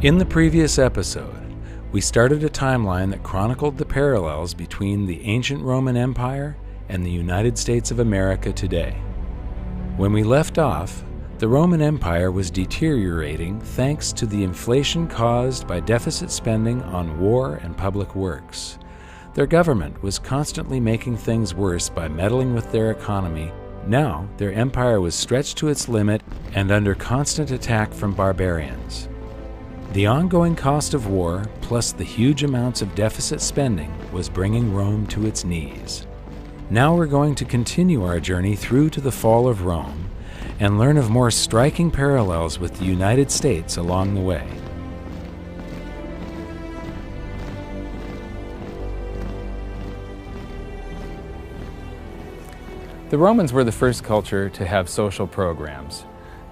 In the previous episode, we started a timeline that chronicled the parallels between the ancient Roman Empire and the United States of America today. When we left off, the Roman Empire was deteriorating thanks to the inflation caused by deficit spending on war and public works. Their government was constantly making things worse by meddling with their economy. Now, their empire was stretched to its limit and under constant attack from barbarians. The ongoing cost of war, plus the huge amounts of deficit spending, was bringing Rome to its knees. Now we're going to continue our journey through to the fall of Rome and learn of more striking parallels with the United States along the way. The Romans were the first culture to have social programs.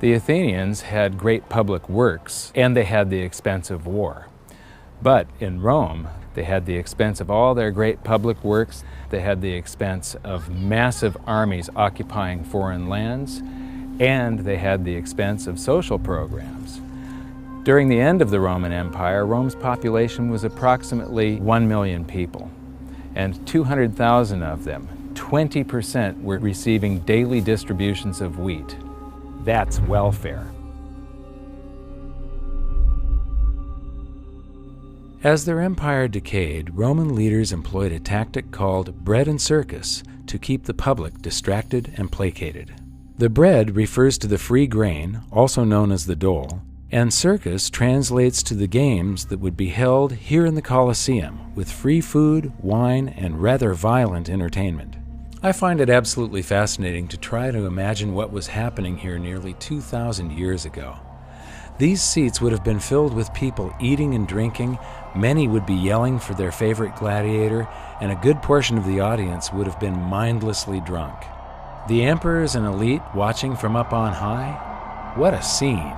The Athenians had great public works, and they had the expense of war. But in Rome, they had the expense of all their great public works. They had the expense of massive armies occupying foreign lands, and they had the expense of social programs. During the end of the Roman Empire, Rome's population was approximately 1 million people, and 200,000 of them, 20%, were receiving daily distributions of wheat. That's welfare. As their empire decayed, Roman leaders employed a tactic called bread and circus to keep the public distracted and placated. The bread refers to the free grain, also known as the dole, and circus translates to the games that would be held here in the Colosseum with free food, wine, and rather violent entertainment. I find it absolutely fascinating to try to imagine what was happening here nearly 2,000 years ago. These seats would have been filled with people eating and drinking, many would be yelling for their favorite gladiator, and a good portion of the audience would have been mindlessly drunk. The emperors and elite watching from up on high? What a scene!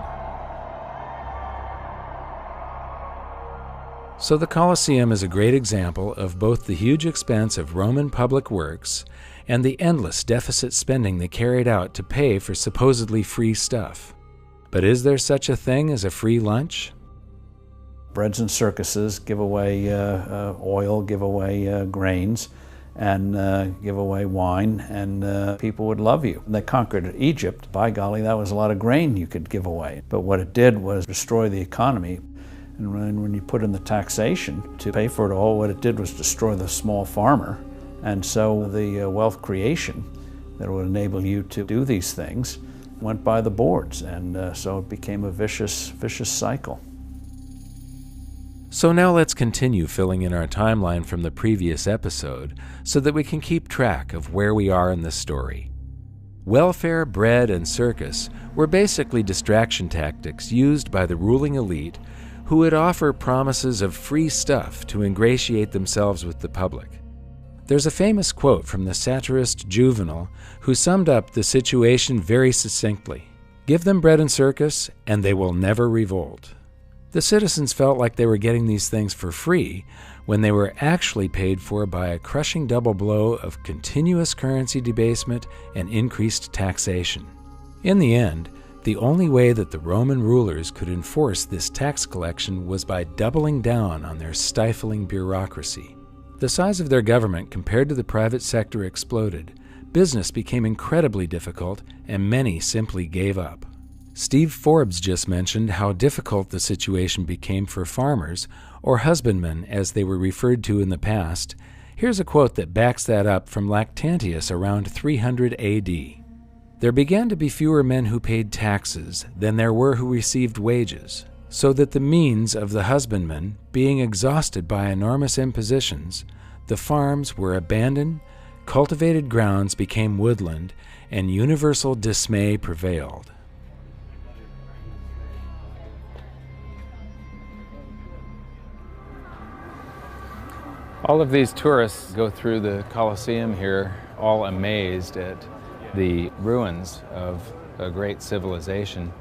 So the Colosseum is a great example of both the huge expense of Roman public works and the endless deficit spending they carried out to pay for supposedly free stuff. But is there such a thing as a free lunch? Breads and circuses give away oil, give away grains, and give away wine, and people would love you. They conquered Egypt. By golly, that was a lot of grain you could give away. But what it did was destroy the economy. And when you put in the taxation to pay for it all, what it did was destroy the small farmer. And so the wealth creation that would enable you to do these things went by the boards. And so it became a vicious cycle. So now let's continue filling in our timeline from the previous episode so that we can keep track of where we are in this story. Welfare, bread, and circus were basically distraction tactics used by the ruling elite who would offer promises of free stuff to ingratiate themselves with the public. There's a famous quote from the satirist Juvenal who summed up the situation very succinctly. Give them bread and circus, and they will never revolt. The citizens felt like they were getting these things for free when they were actually paid for by a crushing double blow of continuous currency debasement and increased taxation. In the end, the only way that the Roman rulers could enforce this tax collection was by doubling down on their stifling bureaucracy. The size of their government compared to the private sector exploded. Business became incredibly difficult, and many simply gave up. Steve Forbes just mentioned how difficult the situation became for farmers, or husbandmen as they were referred to in the past. Here's a quote that backs that up from Lactantius around 300 AD. There began to be fewer men who paid taxes than there were who received wages, so that the means of the husbandman, being exhausted by enormous impositions, the farms were abandoned, cultivated grounds became woodland, and universal dismay prevailed. All of these tourists go through the Colosseum here, all amazed at the ruins of a great civilization.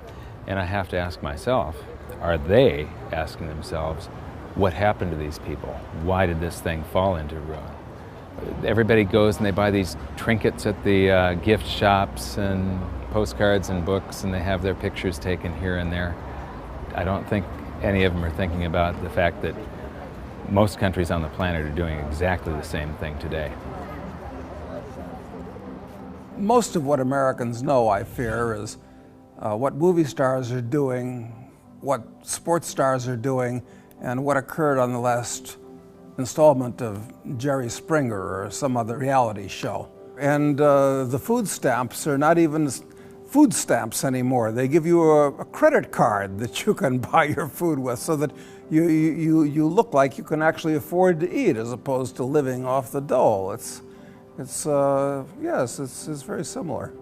And I have to ask myself, are they asking themselves, what happened to these people? Why did this thing fall into ruin? Everybody goes and they buy these trinkets at the gift shops and postcards and books, and they have their pictures taken here and there. I don't think any of them are thinking about the fact that most countries on the planet are doing exactly the same thing today. Most of what Americans know, I fear, is what movie stars are doing, what sports stars are doing, and what occurred on the last installment of Jerry Springer or some other reality show. And the food stamps are not even food stamps anymore. They give you a credit card that you can buy your food with, so that you look like you can actually afford to eat as opposed to living off the dole. It's very similar.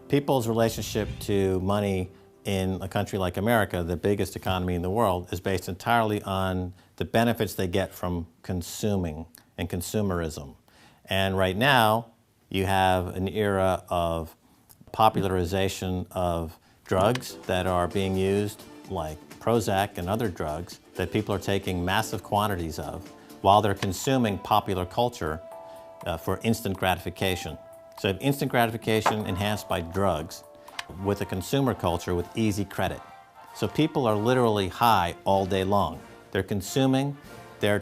People's relationship to money in a country like America, the biggest economy in the world, is based entirely on the benefits they get from consuming and consumerism. And right now, you have an era of popularization of drugs that are being used, like Prozac and other drugs, that people are taking massive quantities of while they're consuming popular culture for instant gratification. So instant gratification enhanced by drugs with a consumer culture with easy credit. So people are literally high all day long. They're consuming, they're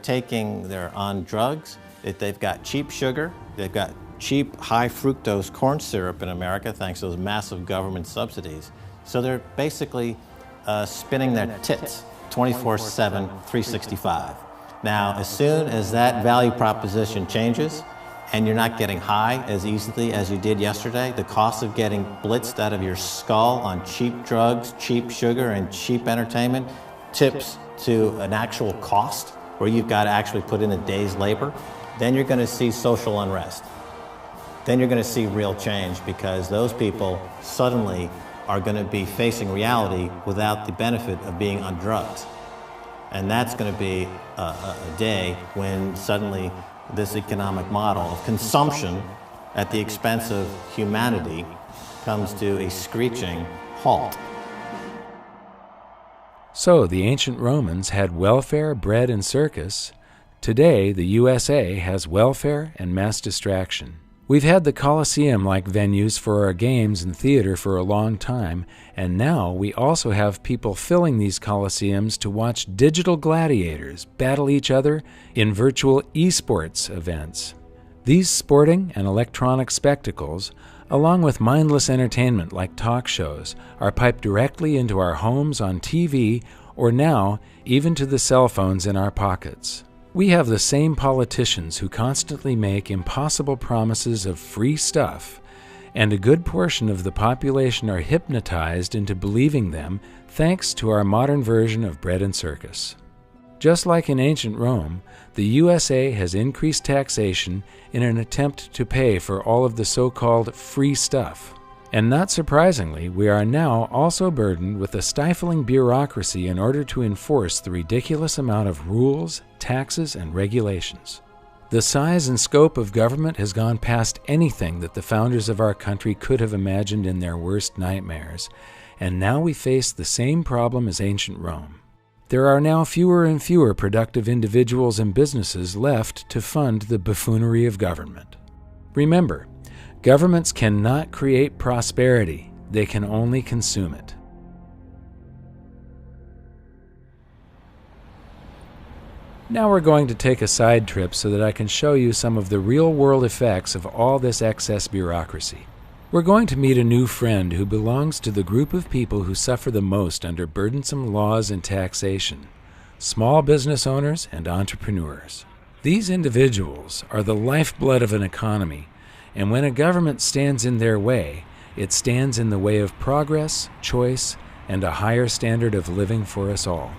on drugs, they've got cheap sugar, they've got cheap high fructose corn syrup in America thanks to those massive government subsidies. So they're basically spinning their tits 24/7, 365. Now, as soon as that value proposition changes, and you're not getting high as easily as you did yesterday, the cost of getting blitzed out of your skull on cheap drugs, cheap sugar, and cheap entertainment tips to an actual cost where you've got to actually put in a day's labor, then you're going to see social unrest. Then you're going to see real change, because those people suddenly are going to be facing reality without the benefit of being on drugs. And that's going to be a day when suddenly this economic model of consumption at the expense of humanity comes to a screeching halt. So the ancient Romans had welfare, bread, and circus. Today, the USA has welfare and mass distraction. We've had the Colosseum-like venues for our games and theater for a long time, and now we also have people filling these Colosseums to watch digital gladiators battle each other in virtual esports events. These sporting and electronic spectacles, along with mindless entertainment like talk shows, are piped directly into our homes on TV, or now even to the cell phones in our pockets. We have the same politicians who constantly make impossible promises of free stuff, and a good portion of the population are hypnotized into believing them thanks to our modern version of bread and circus. Just like in ancient Rome, the USA has increased taxation in an attempt to pay for all of the so-called free stuff. And not surprisingly, we are now also burdened with a stifling bureaucracy in order to enforce the ridiculous amount of rules, taxes, and regulations. The size and scope of government has gone past anything that the founders of our country could have imagined in their worst nightmares, and now we face the same problem as ancient Rome. There are now fewer and fewer productive individuals and businesses left to fund the buffoonery of government. Remember, governments cannot create prosperity, they can only consume it. Now we're going to take a side trip so that I can show you some of the real-world effects of all this excess bureaucracy. We're going to meet a new friend who belongs to the group of people who suffer the most under burdensome laws and taxation: small business owners and entrepreneurs. These individuals are the lifeblood of an economy, and when a government stands in their way, it stands in the way of progress, choice, and a higher standard of living for us all.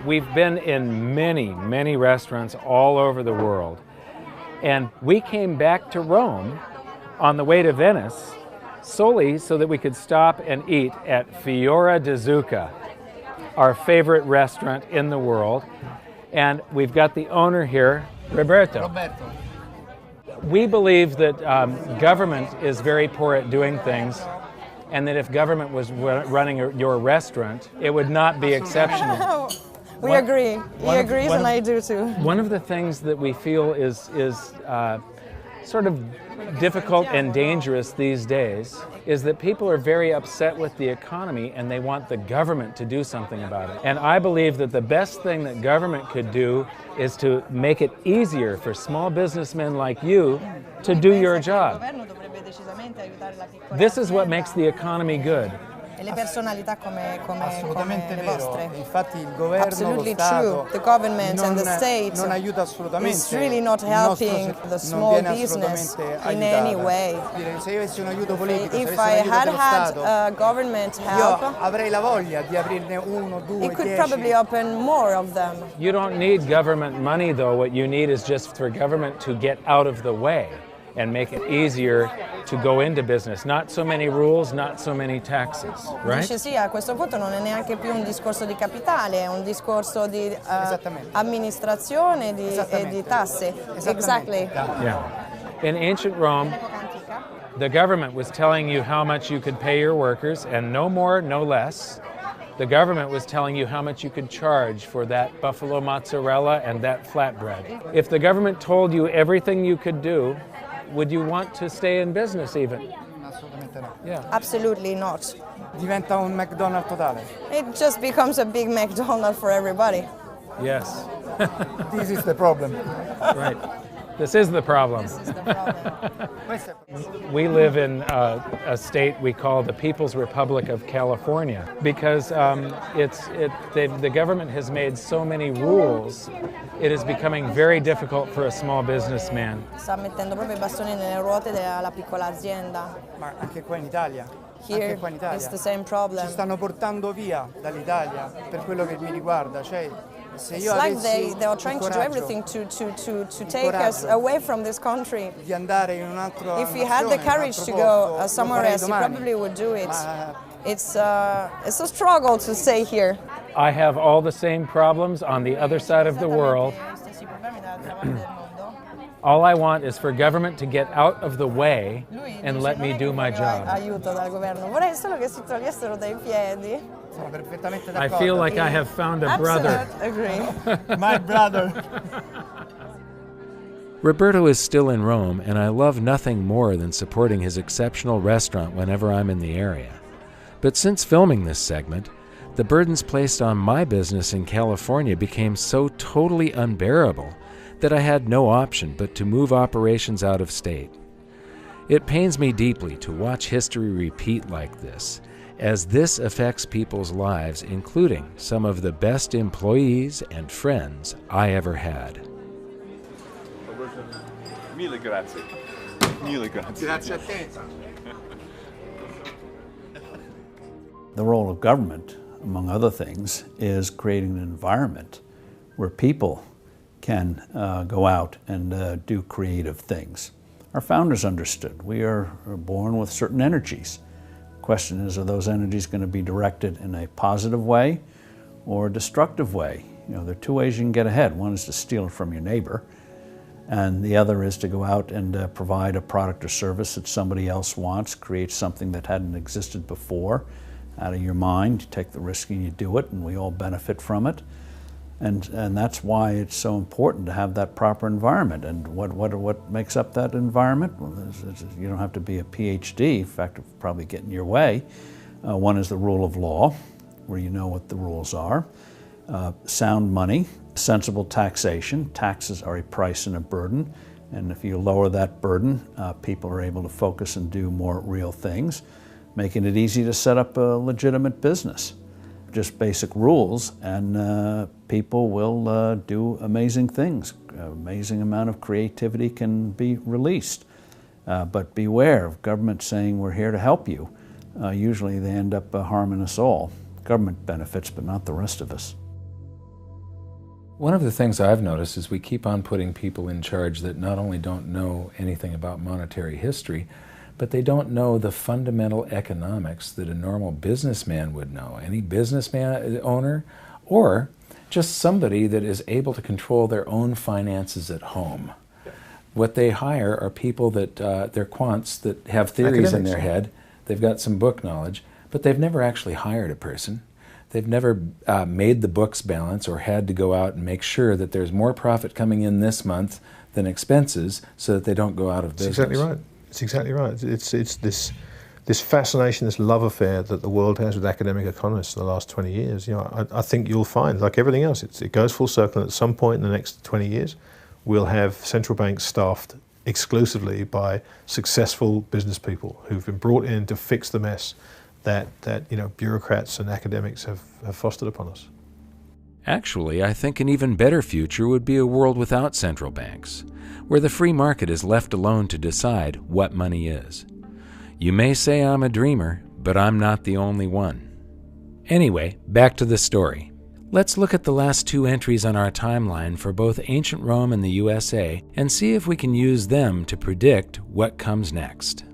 We've been in many restaurants all over the world, and we came back to Rome on the way to Venice solely so that we could stop and eat at Fiora di Zucca, our favorite restaurant in the world. And we've got the owner here, Roberto. We believe that government is very poor at doing things, and that if government was running your restaurant, it would not be exceptional. We agree. He agrees, and I do too. One of the things that we feel is sort of difficult and dangerous these days is that people are very upset with the economy and they want the government to do something about it. And I believe that the best thing that government could do is to make it easier for small businessmen like you to do your job. This is what makes the economy good. E le personalità come Assolutamente le vero. vostre. Infatti il governo, Absolutely lo Stato true. The government and the state non aiuta assolutamente. is really not Il nostro helping settore the non small viene business assolutamente in aiutata. any way. Dire, se io avessi un aiuto politico, se If avessi un I aiuto had dello had Stato, government io help, avrei la voglia di aprirne uno, due, it could 10. probably open more of them. You don't need government money, though. What you need is just for government to get out of the way and make it easier to go into business. Not so many rules, not so many taxes, right? Dice sì, a questo punto non è neanche più un discorso di capitale, è un discorso di amministrazione e di tasse. Exactly. Yeah. In ancient Rome, the government was telling you how much you could pay your workers, and no more, no less. The government was telling you how much you could charge for that buffalo mozzarella and that flatbread. If the government told you everything you could do, would you want to stay in business even? Assolutamente no. Yeah. Absolutely not. Diventa un McDonald's totale. It just becomes a big McDonald's for everybody. Yes. This is the problem. Right. This is the problem. We live in a state we call the People's Republic of California because the government has made so many rules. It is becoming very difficult for a small businessman. Sta mettendo proprio i bastoni nelle ruote della piccola azienda. Ma anche qua in Italia. Here Anche qua in Italia. it's the same problem. Ci stanno portando via dall'Italia per quello che mi riguarda. Cioè, se It's io like avessi they are il trying to do coraggio everything to take us away from this country. di andare in un altro If you had the courage to go somewhere else, you probably would do it. Ma It's a struggle to stay here. I have all the same problems on the other side of the world. All I want is for government to get out of the way and let me do my job. Aiuto dal governo. Vorrei solo che si togliessero dai piedi. sono perfettamente I d'accordo. feel like I have found a brother. Agree. My brother. Roberto is still in Rome, and I love nothing more than supporting his exceptional restaurant whenever I'm in the area. But since filming this segment, the burdens placed on my business in California became so totally unbearable that I had no option but to move operations out of state. It pains me deeply to watch history repeat like this, as this affects people's lives, including some of the best employees and friends I ever had. Mille grazie. Mille grazie. Grazie a te. The role of government, among other things, is creating an environment where people can go out and do creative things. Our founders understood we are born with certain energies. The question is, are those energies going to be directed in a positive way or a destructive way? You know, there are two ways you can get ahead. One is to steal it from your neighbor, and the other is to go out and provide a product or service that somebody else wants, create something that hadn't existed before out of your mind. You take the risk and you do it, and we all benefit from it. And that's why it's so important to have that proper environment. And what makes up that environment? Well, you don't have to be a PhD. In fact, it'll probably get in your way. One is the rule of law, where you know what the rules are. Sound money, sensible taxation. Taxes are a price and a burden. And if you lower that burden, people are able to focus and do more real things, making it easy to set up a legitimate business. Just basic rules, and people will do amazing things. Amazing amount of creativity can be released. But beware of government saying we're here to help you. Usually they end up harming us all. Government benefits, but not the rest of us. One of the things I've noticed is we keep on putting people in charge that not only don't know anything about monetary history, but they don't know the fundamental economics that a normal businessman would know. Any businessman owner, or just somebody that is able to control their own finances at home. What they hire are people that, they're quants that have theories in their head. They've got some book knowledge, but they've never actually hired a person. They've never made the books balance or had to go out and make sure that there's more profit coming in this month than expenses so that they don't go out of business. That's exactly right. It's exactly right. It's this fascination, this love affair that the world has with academic economists in the last 20 years. You know, I think you'll find, like everything else, it goes full circle. At some point in the next 20 years, we'll have central banks staffed exclusively by successful business people who've been brought in to fix the mess that you know, bureaucrats and academics have fostered upon us. Actually, I think an even better future would be a world without central banks, where the free market is left alone to decide what money is. You may say I'm a dreamer, but I'm not the only one. Anyway, back to the story. Let's look at the last 2 entries on our timeline for both ancient Rome and the USA and see if we can use them to predict what comes next.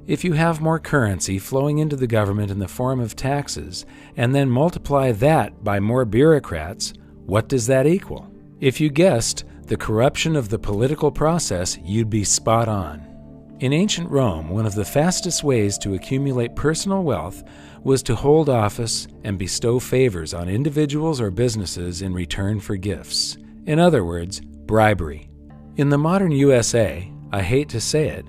If you have more currency flowing into the government in the form of taxes, and then multiply that by more bureaucrats, what does that equal? If you guessed the corruption of the political process, you'd be spot on. In ancient Rome, one of the fastest ways to accumulate personal wealth was to hold office and bestow favors on individuals or businesses in return for gifts. In other words, bribery. In the modern USA, I hate to say it,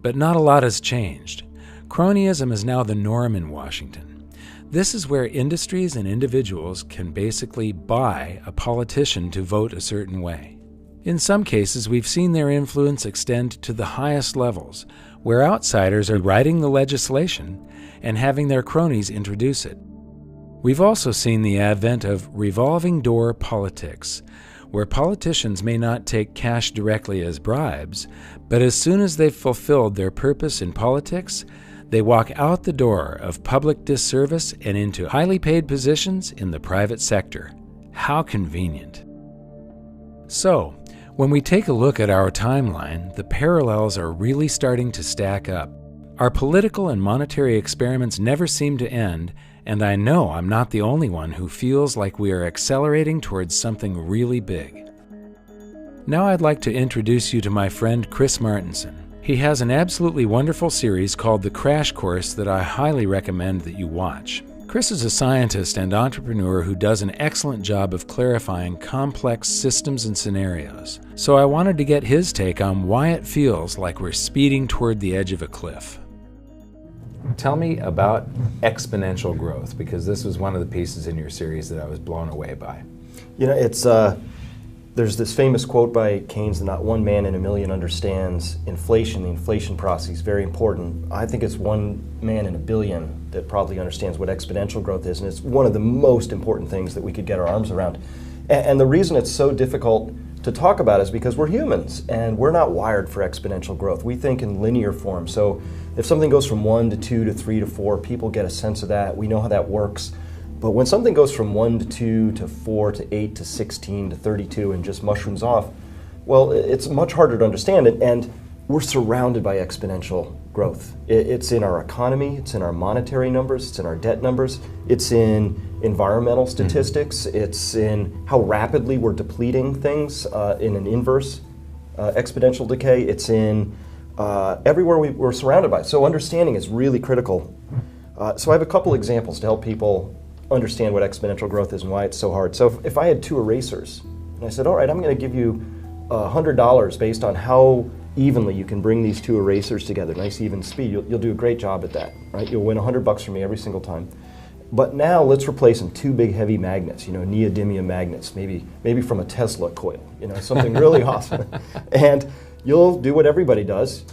but not a lot has changed. Cronyism is now the norm in Washington. This is where industries and individuals can basically buy a politician to vote a certain way. In some cases, we've seen their influence extend to the highest levels, where outsiders are writing the legislation and having their cronies introduce it. We've also seen the advent of revolving door politics, where politicians may not take cash directly as bribes, but as soon as they've fulfilled their purpose in politics, they walk out the door of public disservice and into highly paid positions in the private sector. How convenient. So, when we take a look at our timeline, the parallels are really starting to stack up. Our political and monetary experiments never seem to end, and I know I'm not the only one who feels like we are accelerating towards something really big. Now I'd like to introduce you to my friend Chris Martenson. He has an absolutely wonderful series called The Crash Course that I highly recommend that you watch. Chris is a scientist and entrepreneur who does an excellent job of clarifying complex systems and scenarios. So I wanted to get his take on why it feels like we're speeding toward the edge of a cliff. Tell me about exponential growth, because this was one of the pieces in your series that I was blown away by. You know, it's there's this famous quote by Keynes that not one man in a million understands inflation. The inflation process is very important. I think it's one man in a billion that probably understands what exponential growth is, and it's one of the most important things that we could get our arms around. And the reason it's so difficult to talk about is because we're humans, and we're not wired for exponential growth. We think in linear form. So if something goes from 1 to 2 to 3 to 4, people get a sense of that. We know how that works. But when something goes from 1 to 2 to 4 to 8 to 16 to 32 and just mushrooms off, well, it's much harder to understand it, and we're surrounded by exponential growth. It's in our economy, it's in our monetary numbers, it's in our debt numbers, it's in environmental statistics, it's in how rapidly we're depleting things in an inverse exponential decay, it's in everywhere we're surrounded by it. So understanding is really critical. So I have a couple examples to help people understand what exponential growth is and why it's so hard. So if I had 2 erasers, and I said, all right, I'm going to give you $100 based on how evenly you can bring these 2 erasers together, nice even speed, you'll do a great job at that, right? You'll win $100 from me every single time. But now let's replace them 2 big heavy magnets, you know, neodymium magnets, maybe from a Tesla coil, you know, something really awesome. And you'll do what everybody does.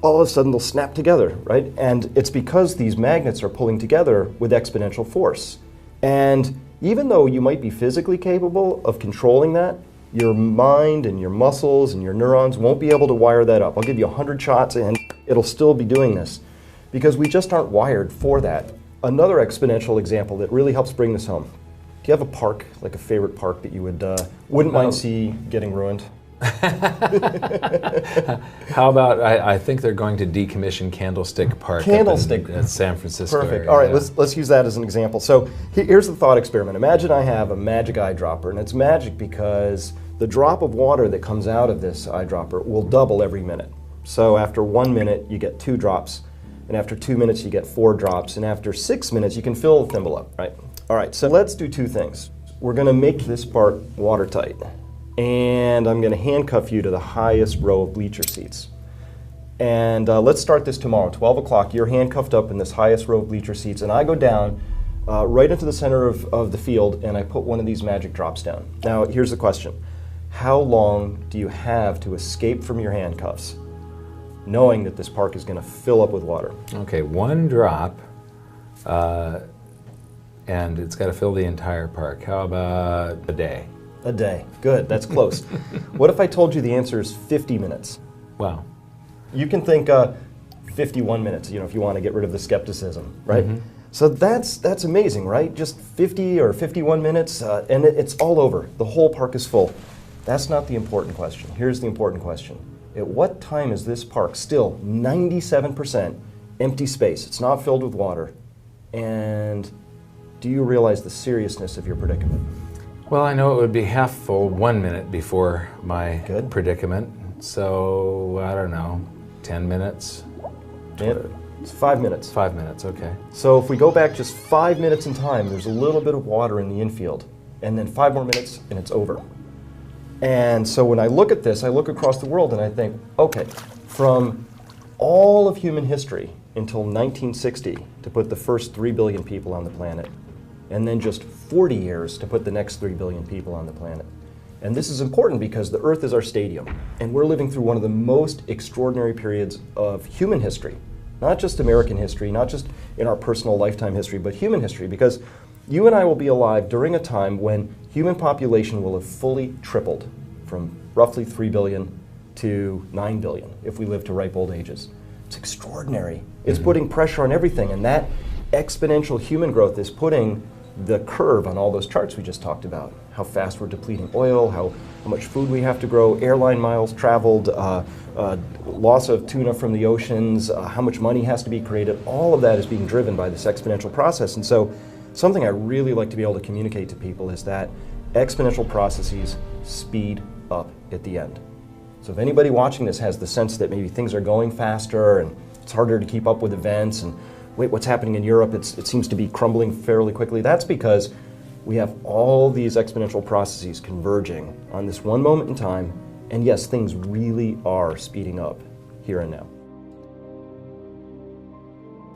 All of a sudden they'll snap together, right? And it's because these magnets are pulling together with exponential force. And even though you might be physically capable of controlling that, your mind and your muscles and your neurons won't be able to wire that up. I'll give you 100 shots and it'll still be doing this because we just aren't wired for that. Another exponential example that really helps bring this home. Do you have a park, like a favorite park that you wouldn't mind see getting ruined? How about, I think they're going to decommission Candlestick Park in San Francisco. Perfect. Area. All right, let's use that as an example. So here's the thought experiment. Imagine I have a magic eyedropper, and it's magic because the drop of water that comes out of this eyedropper will double every minute. So after 1 minute, you get 2 drops, and after 2 minutes, you get 4 drops, and after 6 minutes, you can fill the thimble up, right? All right, so let's do 2 things. We're going to make this part watertight. and I'm going to handcuff you to the highest row of bleacher seats. And let's start this tomorrow, 12 o'clock. You're handcuffed up in this highest row of bleacher seats, and I go down right into the center of the field, and I put one of these magic drops down. Now, here's the question. How long do you have to escape from your handcuffs, knowing that this park is going to fill up with water? Okay, one drop, and it's got to fill the entire park. How about a day? A day. Good, that's close. What if I told you the answer is 50 minutes? Wow. You can think 51 minutes, if you want to get rid of the skepticism, right? Mm-hmm. So that's amazing, right? Just 50 or 51 minutes, and it's all over. The whole park is full. That's not the important question. Here's the important question. At what time is this park still 97% empty space? It's not filled with water. And do you realize the seriousness of your predicament? Well, I know it would be half full 1 minute before my predicament. So, I don't know, 10 minutes? It's 5 minutes. 5 minutes, okay. So if we go back just 5 minutes in time, there's a little bit of water in the infield. And then 5 more minutes, and it's over. And so when I look at this, I look across the world and I think, okay, from all of human history until 1960 to put the first 3 billion people on the planet, and then just 40 years to put the next 3 billion people on the planet. And this is important because the Earth is our stadium, and we're living through one of the most extraordinary periods of human history. Not just American history, not just in our personal lifetime history, but human history, because you and I will be alive during a time when human population will have fully tripled from roughly 3 billion to 9 billion if we live to ripe old ages. It's extraordinary. It's putting pressure on everything, and that exponential human growth is putting the curve on all those charts we just talked about. How fast we're depleting oil, how much food we have to grow, airline miles traveled, loss of tuna from the oceans, how much money has to be created. All of that is being driven by this exponential process. And so something I really like to be able to communicate to people is that exponential processes speed up at the end. So if anybody watching this has the sense that maybe things are going faster and it's harder to keep up with events, and wait, what's happening in Europe, it seems to be crumbling fairly quickly, that's because we have all these exponential processes converging on this one moment in time, and yes, things really are speeding up here and now.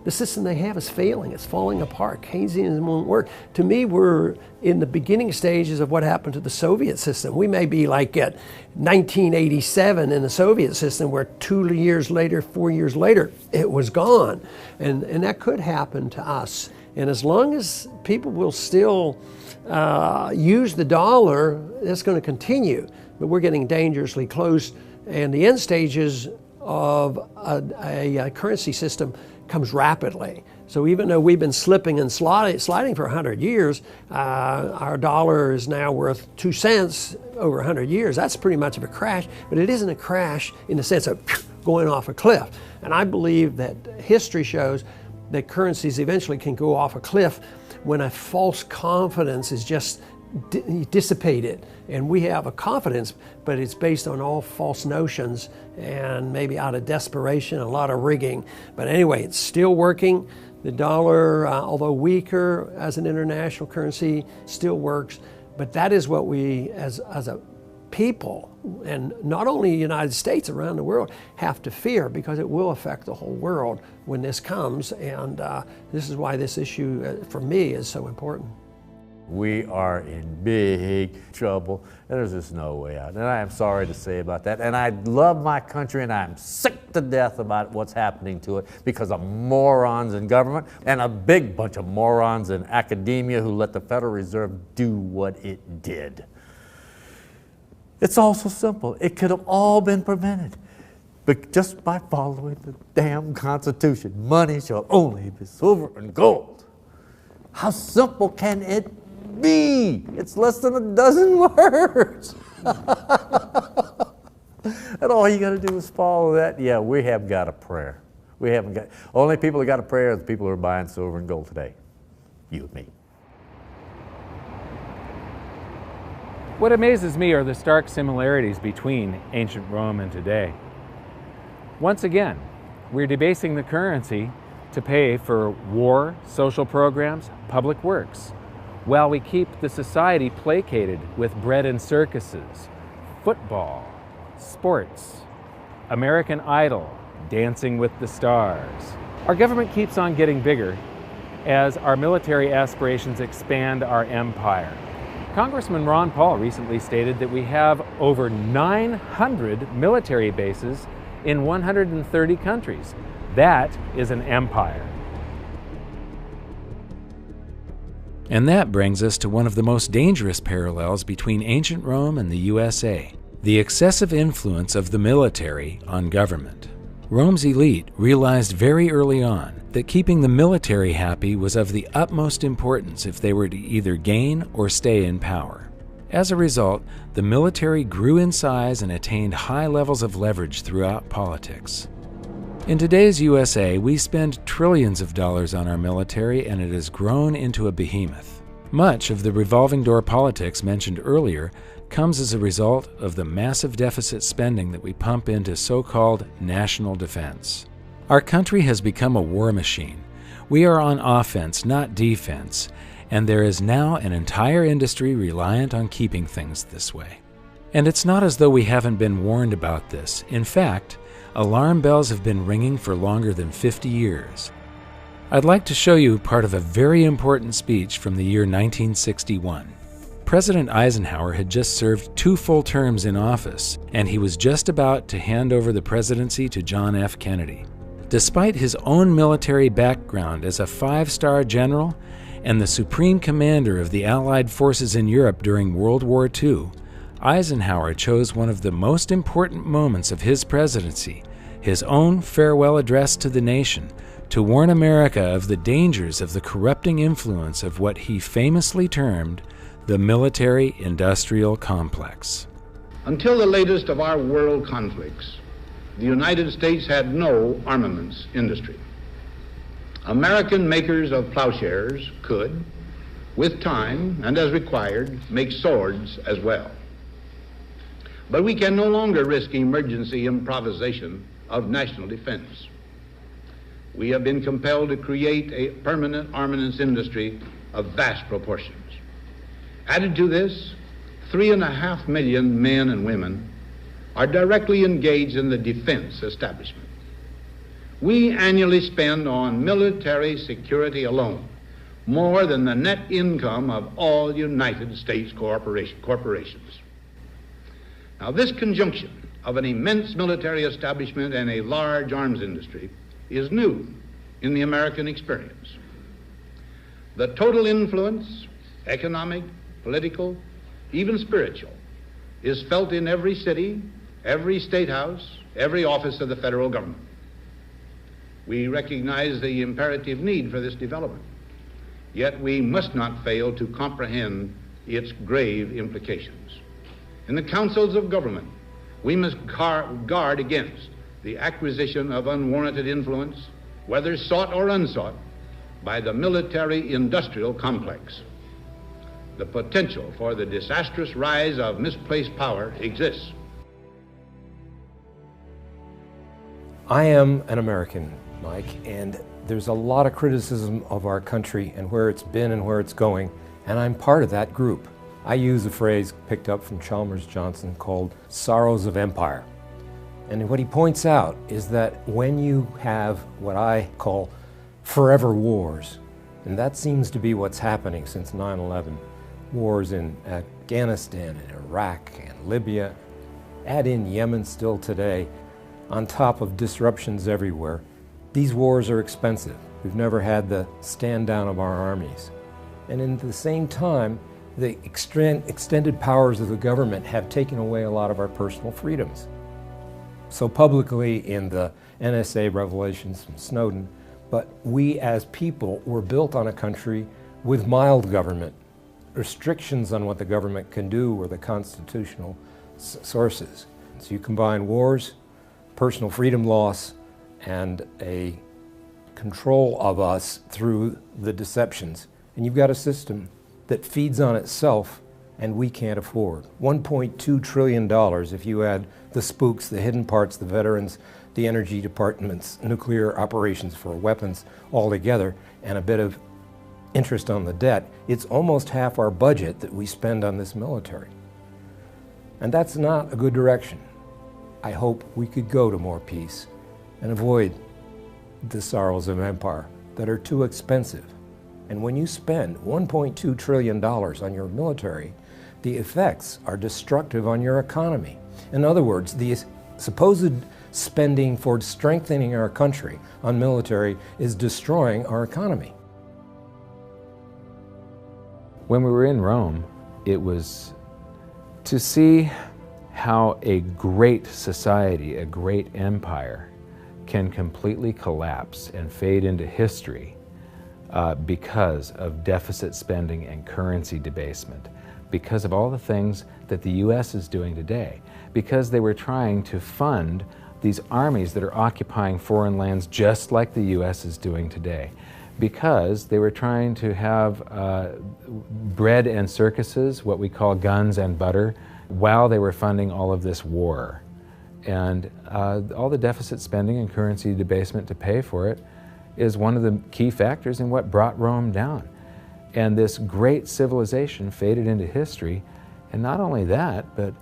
The system they have is failing. It's falling apart. Keynesianism won't work. To me, we're in the beginning stages of what happened to the Soviet system. We may be like at 1987 in the Soviet system, where 2 years later, 4 years later, it was gone. And that could happen to us. And as long as people will still use the dollar, that's going to continue. But we're getting dangerously close. And the end stages of a currency system comes rapidly. So even though we've been slipping and sliding for 100 years, our dollar is now worth 2 cents over 100 years. That's pretty much of a crash, but it isn't a crash in the sense of going off a cliff. And I believe that history shows that currencies eventually can go off a cliff when a false confidence is just dissipated. And we have a confidence, but it's based on all false notions and maybe out of desperation, a lot of rigging. But anyway, it's still working. The dollar, although weaker as an international currency, still works. But that is what we, as a people, and not only the United States, around the world, have to fear, because it will affect the whole world when this comes. And this is why this issue, for me, is so important. We are in big trouble, and there's just no way out. And I am sorry to say about that. And I love my country, and I'm sick to death about what's happening to it because of morons in government and a big bunch of morons in academia who let the Federal Reserve do what it did. It's all so simple. It could have all been prevented, but just by following the damn Constitution. Money shall only be silver and gold. How simple can it be? It's less than a dozen words. And all you got to do is follow that. Yeah, we have got a prayer. We haven't got, only people who got a prayer are the people who are buying silver and gold today. You and me. What amazes me are the stark similarities between ancient Rome and today. Once again, we're debasing the currency to pay for war, social programs, public works, while we keep the society placated with bread and circuses, football, sports, American Idol, Dancing with the Stars. Our government keeps on getting bigger as our military aspirations expand our empire. Congressman Ron Paul recently stated that we have over 900 military bases in 130 countries. That is an empire. And that brings us to one of the most dangerous parallels between ancient Rome and the USA, the excessive influence of the military on government. Rome's elite realized very early on that keeping the military happy was of the utmost importance if they were to either gain or stay in power. As a result, the military grew in size and attained high levels of leverage throughout politics. In today's USA, we spend trillions of dollars on our military, and it has grown into a behemoth. Much of the revolving door politics mentioned earlier comes as a result of the massive deficit spending that we pump into so-called national defense. Our country has become a war machine. We are on offense, not defense, and there is now an entire industry reliant on keeping things this way. And it's not as though we haven't been warned about this. In fact, alarm bells have been ringing for longer than 50 years. I'd like to show you part of a very important speech from the year 1961. President Eisenhower had just served 2 full terms in office, and he was just about to hand over the presidency to John F. Kennedy. Despite his own military background as a 5-star general and the supreme commander of the Allied forces in Europe during World War II, Eisenhower chose one of the most important moments of his presidency, his own farewell address to the nation, to warn America of the dangers of the corrupting influence of what he famously termed the military-industrial complex. Until the latest of our world conflicts, the United States had no armaments industry. American makers of plowshares could, with time and as required, make swords as well. But we can no longer risk emergency improvisation of national defense. We have been compelled to create a permanent armaments industry of vast proportions. Added to this, 3.5 million men and women are directly engaged in the defense establishment. We annually spend on military security alone more than the net income of all United States corporations. Now, this conjunction of an immense military establishment and a large arms industry is new in the American experience. The total influence, economic, political, even spiritual, is felt in every city, every state house, every office of the federal government. We recognize the imperative need for this development, yet we must not fail to comprehend its grave implications. In the councils of government, we must guard against the acquisition of unwarranted influence, whether sought or unsought, by the military-industrial complex. The potential for the disastrous rise of misplaced power exists. I am an American, Mike, and there's a lot of criticism of our country and where it's been and where it's going, and I'm part of that group. I use a phrase picked up from Chalmers Johnson called sorrows of empire. And what he points out is that when you have what I call forever wars, and that seems to be what's happening since 9/11, wars in Afghanistan and Iraq and Libya, add in Yemen still today, on top of disruptions everywhere. These wars are expensive. We've never had the stand down of our armies. And at the same time, the extended powers of the government have taken away a lot of our personal freedoms. So publicly in the NSA revelations from Snowden, but we as people were built on a country with mild government. Restrictions on what the government can do were the constitutional sources. So you combine wars, personal freedom loss, and a control of us through the deceptions, and you've got a system that feeds on itself and we can't afford. $1.2 trillion if you add the spooks, the hidden parts, the veterans, the energy department's nuclear operations for weapons all together, and a bit of interest on the debt. It's almost half our budget that we spend on this military. And that's not a good direction. I hope we could go to more peace and avoid the sorrows of empire that are too expensive. And when you spend $1.2 trillion on your military, the effects are destructive on your economy. In other words, the supposed spending for strengthening our country on military is destroying our economy. When we were in Rome, it was to see how a great society, a great empire, can completely collapse and fade into history because of deficit spending and currency debasement, because of all the things that the U.S. is doing today, because they were trying to fund these armies that are occupying foreign lands just like the U.S. is doing today, because they were trying to have bread and circuses, what we call guns and butter, while they were funding all of this war. And all the deficit spending and currency debasement to pay for it is one of the key factors in what brought Rome down. And this great civilization faded into history. And not only that, but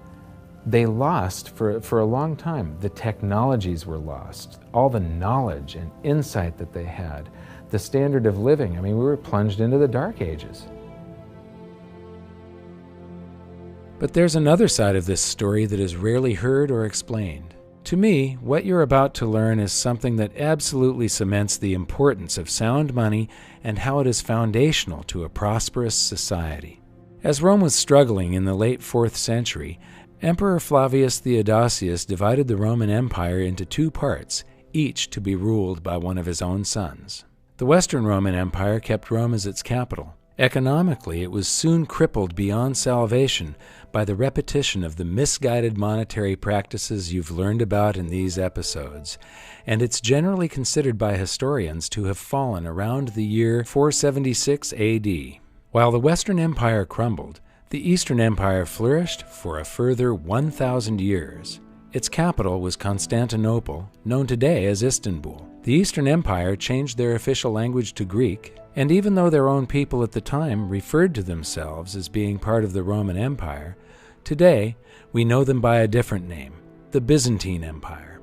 they lost for a long time. The technologies were lost, all the knowledge and insight that they had, the standard of living. I mean, we were plunged into the Dark Ages. But there's another side of this story that is rarely heard or explained. To me, what you're about to learn is something that absolutely cements the importance of sound money and how it is foundational to a prosperous society. As Rome was struggling in the late 4th century, Emperor Flavius Theodosius divided the Roman Empire into two parts, each to be ruled by one of his own sons. The Western Roman Empire kept Rome as its capital. Economically, it was soon crippled beyond salvation by the repetition of the misguided monetary practices you've learned about in these episodes, and it's generally considered by historians to have fallen around the year 476 AD. While the Western Empire crumbled, the Eastern Empire flourished for a further 1,000 years. Its capital was Constantinople, known today as Istanbul. The Eastern Empire changed their official language to Greek, and even though their own people at the time referred to themselves as being part of the Roman Empire, today we know them by a different name, the Byzantine Empire.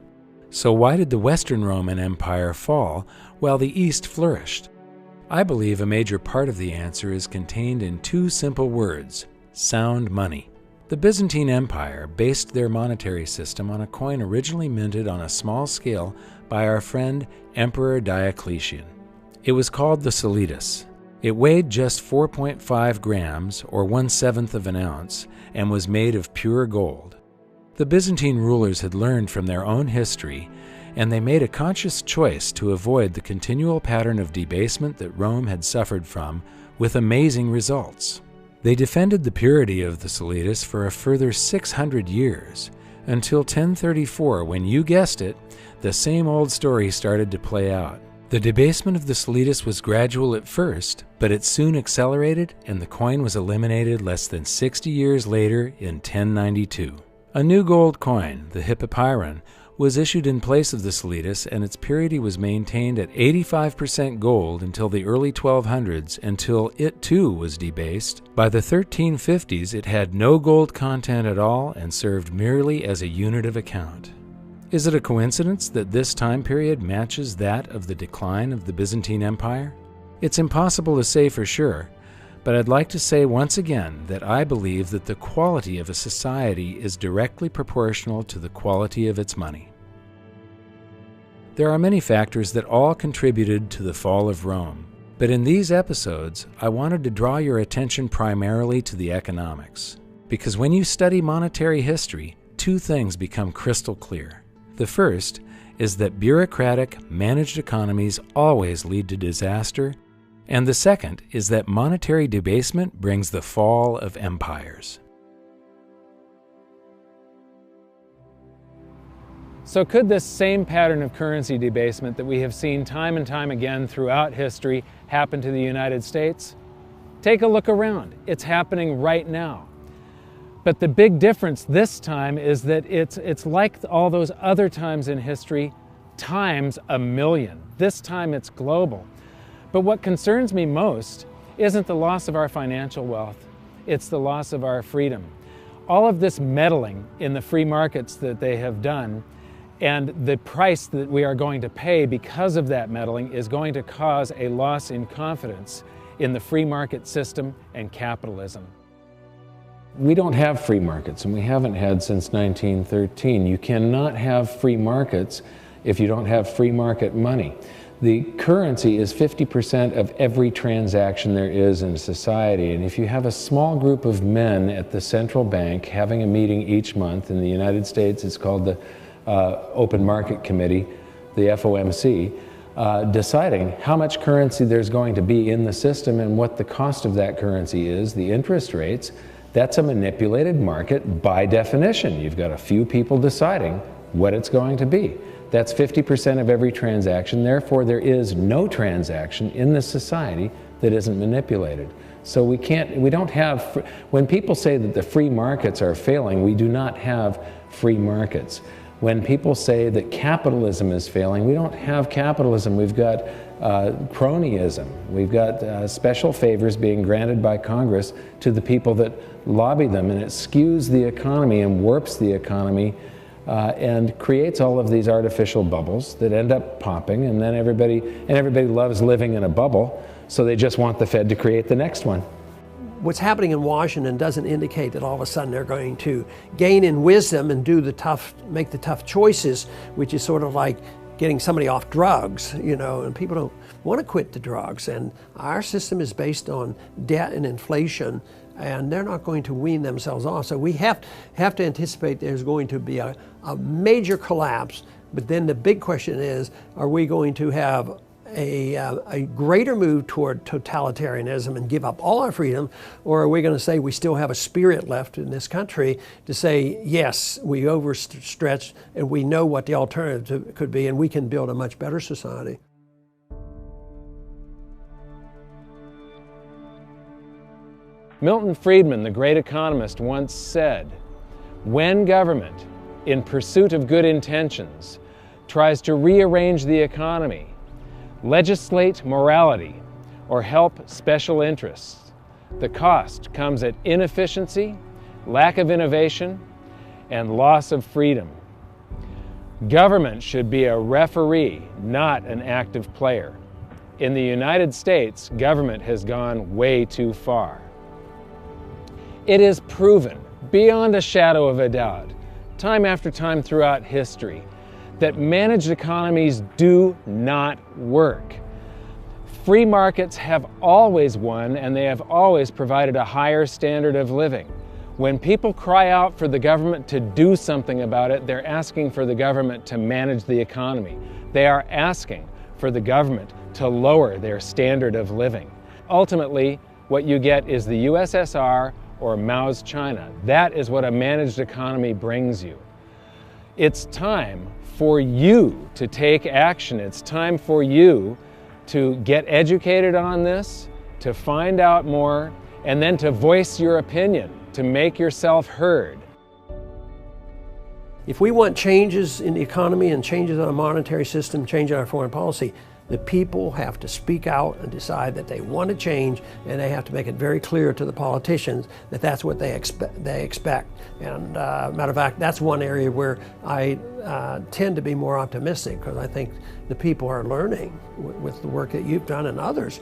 So why did the Western Roman Empire fall while the East flourished? I believe a major part of the answer is contained in two simple words: sound money. The Byzantine Empire based their monetary system on a coin originally minted on a small scale by our friend Emperor Diocletian. It was called the Solidus. It weighed just 4.5 grams, or 1/7 of an ounce, and was made of pure gold. The Byzantine rulers had learned from their own history, and they made a conscious choice to avoid the continual pattern of debasement that Rome had suffered from, with amazing results. They defended the purity of the Solidus for a further 600 years, until 1034, when, you guessed it, the same old story started to play out. The debasement of the Solidus was gradual at first, but it soon accelerated, and the coin was eliminated less than 60 years later in 1092. A new gold coin, the Hippopyron, was issued in place of the Solidus, and its purity was maintained at 85% gold until the early 1200s, until it too was debased. By the 1350s, it had no gold content at all and served merely as a unit of account. Is it a coincidence that this time period matches that of the decline of the Byzantine Empire? It's impossible to say for sure, but I'd like to say once again that I believe that the quality of a society is directly proportional to the quality of its money. There are many factors that all contributed to the fall of Rome, but in these episodes, I wanted to draw your attention primarily to the economics. Because when you study monetary history, two things become crystal clear. The first is that bureaucratic, managed economies always lead to disaster, and the second is that monetary debasement brings the fall of empires. So could this same pattern of currency debasement that we have seen time and time again throughout history happen to the United States? Take a look around. It's happening right now. But the big difference this time is that it's like all those other times in history, times 1,000,000. This time it's global. But what concerns me most isn't the loss of our financial wealth, it's the loss of our freedom. all of this meddling in the free markets that they have done, and the price that we are going to pay because of that meddling is going to cause a loss in confidence in the free market system and capitalism. We don't have free markets, and we haven't had since 1913. You cannot have free markets if you don't have free market money. The currency is 50% of every transaction there is in society, and if you have a small group of men at the central bank having a meeting each month, in the United States it's called the Open Market Committee, the FOMC, deciding how much currency there's going to be in the system and what the cost of that currency is, the interest rates, that's a manipulated market by definition. You've got a few people deciding what it's going to be. That's 50% of every transaction. Therefore, there is no transaction in the society that isn't manipulated. So we don't have, when people say that the free markets are failing, we do not have free markets. When people say that capitalism is failing, we don't have capitalism. We've got cronyism. We've got special favors being granted by Congress to the people that lobby them, and it skews the economy and warps the economy and creates all of these artificial bubbles that end up popping, and then everybody loves living in a bubble, so they just want the Fed to create the next one. What's happening in Washington doesn't indicate that all of a sudden they're going to gain in wisdom and make the tough choices, which is sort of like getting somebody off drugs, you know, and people don't want to quit the drugs. And our system is based on debt and inflation, and they're not going to wean themselves off. So we have to anticipate there's going to be a major collapse. But then the big question is, are we going to have a greater move toward totalitarianism and give up all our freedom, or are we going to say we still have a spirit left in this country to say, yes, we overstretched and we know what the alternative could be, and we can build a much better society? Milton Friedman, the great economist, once said, "When government, in pursuit of good intentions, tries to rearrange the economy, legislate morality, or help special interests, the cost comes at inefficiency, lack of innovation, and loss of freedom. Government should be a referee, not an active player. In the United States, government has gone way too far." It is proven, beyond a shadow of a doubt, time after time throughout history, that managed economies do not work. Free markets have always won, and they have always provided a higher standard of living. When people cry out for the government to do something about it, they're asking for the government to manage the economy. They are asking for the government to lower their standard of living. Ultimately, what you get is the USSR or Mao's China. That is what a managed economy brings you. It's time for you to take action. It's time for you to get educated on this, to find out more, and then to voice your opinion, to make yourself heard. If we want changes in the economy and changes in our monetary system, change in our foreign policy, the people have to speak out and decide that they want to change, and they have to make it very clear to the politicians that that's what they expect. And matter of fact, that's one area where I tend to be more optimistic, because I think the people are learning with the work that you've done and others.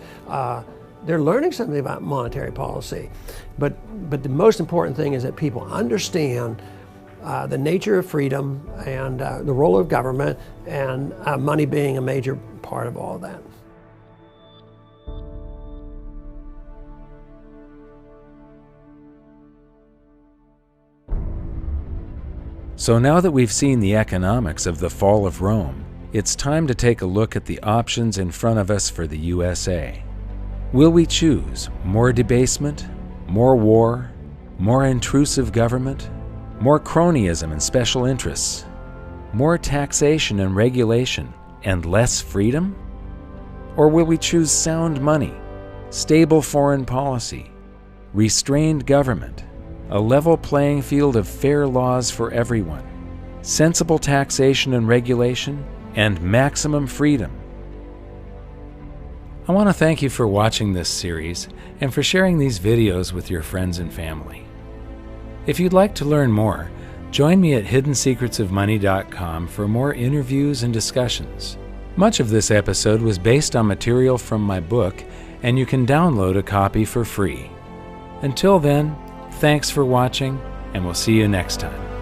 They're learning something about monetary policy. But the most important thing is that people understand the nature of freedom and the role of government, and money being a major part of all that. So now that we've seen the economics of the fall of Rome, it's time to take a look at the options in front of us for the USA. Will we choose more debasement, more war, more intrusive government, more cronyism and special interests, more taxation and regulation, and less freedom? Or will we choose sound money, stable foreign policy, restrained government, a level playing field of fair laws for everyone, sensible taxation and regulation, and maximum freedom? I want to thank you for watching this series and for sharing these videos with your friends and family. If you'd like to learn more, join me at hiddensecretsofmoney.com for more interviews and discussions. Much of this episode was based on material from my book, and you can download a copy for free. Until then, thanks for watching, and we'll see you next time.